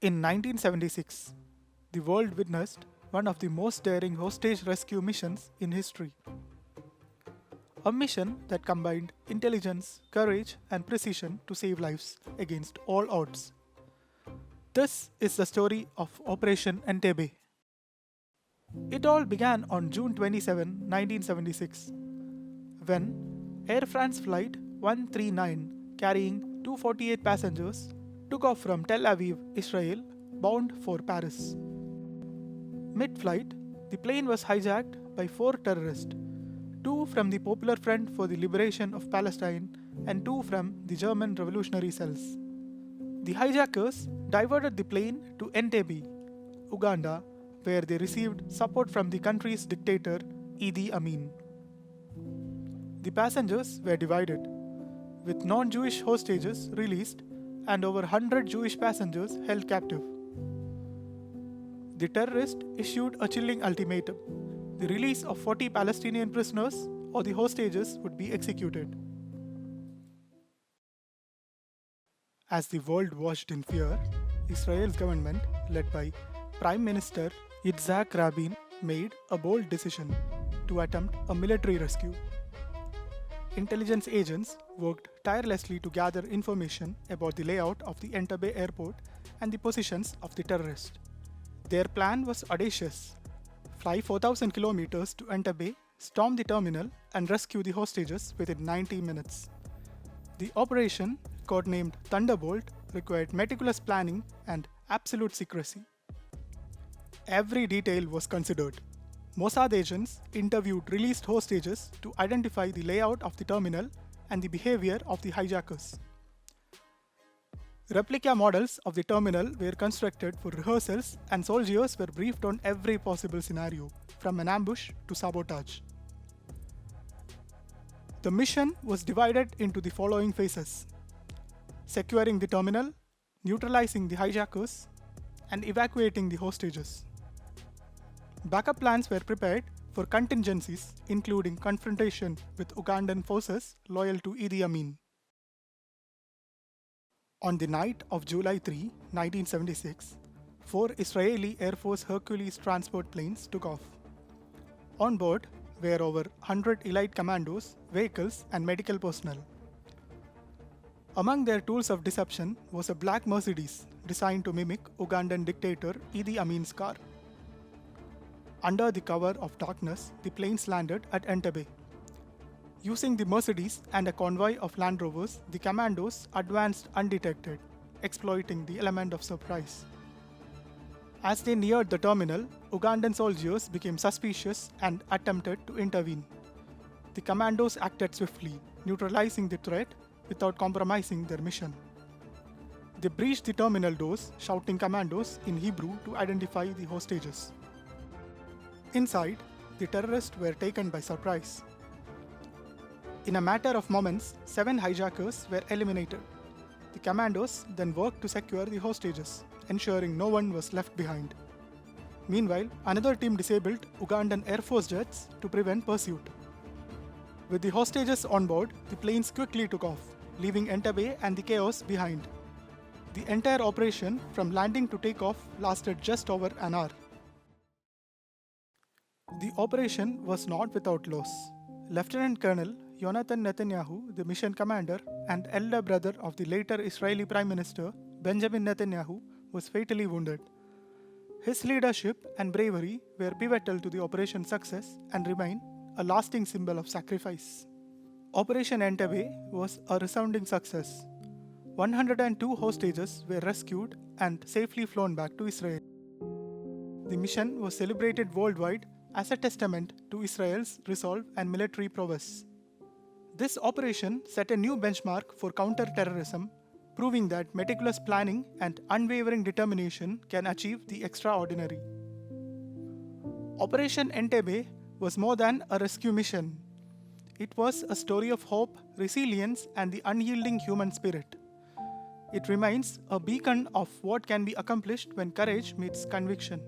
In 1976, the world witnessed one of the most daring hostage rescue missions in history. A mission that combined intelligence, courage, and precision to save lives against all odds. This is the story of Operation Entebbe. It all began on June 27, 1976, when Air France Flight 139, carrying 248 passengers, took off from Tel Aviv, Israel, bound for Paris. Mid flight, the plane was hijacked by four terrorists, two from the Popular Front for the Liberation of Palestine and two from the German revolutionary cells. The hijackers diverted the plane to Entebbe, Uganda, where they received support from the country's dictator, Idi Amin. The passengers were divided, with non-Jewish hostages released and over 100 Jewish passengers held captive. The terrorists issued a chilling ultimatum: the release of 40 Palestinian prisoners or the hostages would be executed. As the world watched in fear, Israel's government, led by Prime Minister Yitzhak Rabin, made a bold decision to attempt a military rescue. Intelligence agents worked tirelessly to gather information about the layout of the Entebbe airport and the positions of the terrorists. Their plan was audacious: fly 4,000 kilometers to Entebbe, storm the terminal, and rescue the hostages within 90 minutes. The operation, codenamed Thunderbolt, required meticulous planning and absolute secrecy. Every detail was considered. Mossad agents interviewed released hostages to identify the layout of the terminal and the behavior of the hijackers. Replica models of the terminal were constructed for rehearsals, and soldiers were briefed on every possible scenario, from an ambush to sabotage. The mission was divided into the following phases: securing the terminal, neutralizing the hijackers, and evacuating the hostages. Backup plans were prepared for contingencies, including confrontation with Ugandan forces loyal to Idi Amin. On the night of July 3, 1976, four Israeli Air Force Hercules transport planes took off. On board were over 100 elite commandos, vehicles, and medical personnel. Among their tools of deception was a black Mercedes designed to mimic Ugandan dictator Idi Amin's car. Under the cover of darkness, the planes landed at Entebbe. Using the Mercedes and a convoy of Land Rovers, the commandos advanced undetected, exploiting the element of surprise. As they neared the terminal, Ugandan soldiers became suspicious and attempted to intervene. The commandos acted swiftly, neutralizing the threat without compromising their mission. They breached the terminal doors, shouting commandos in Hebrew to identify the hostages. Inside, the terrorists were taken by surprise. In a matter of moments, 7 hijackers were eliminated. The commandos then worked to secure the hostages, ensuring no one was left behind. Meanwhile, another team disabled Ugandan Air Force jets to prevent pursuit. With the hostages on board, the planes quickly took off, leaving Entebbe and the chaos behind. The entire operation, from landing to takeoff, lasted just over an hour. The operation was not without loss. Lieutenant Colonel Yonatan Netanyahu, the mission commander and elder brother of the later Israeli Prime Minister Benjamin Netanyahu, was fatally wounded. His leadership and bravery were pivotal to the operation's success and remain a lasting symbol of sacrifice. Operation Entebbe was a resounding success. 102 hostages were rescued and safely flown back to Israel. The mission was celebrated worldwide as a testament to Israel's resolve and military prowess. This operation set a new benchmark for counter-terrorism, proving that meticulous planning and unwavering determination can achieve the extraordinary. Operation Entebbe was more than a rescue mission. It was a story of hope, resilience, and the unyielding human spirit. It remains a beacon of what can be accomplished when courage meets conviction.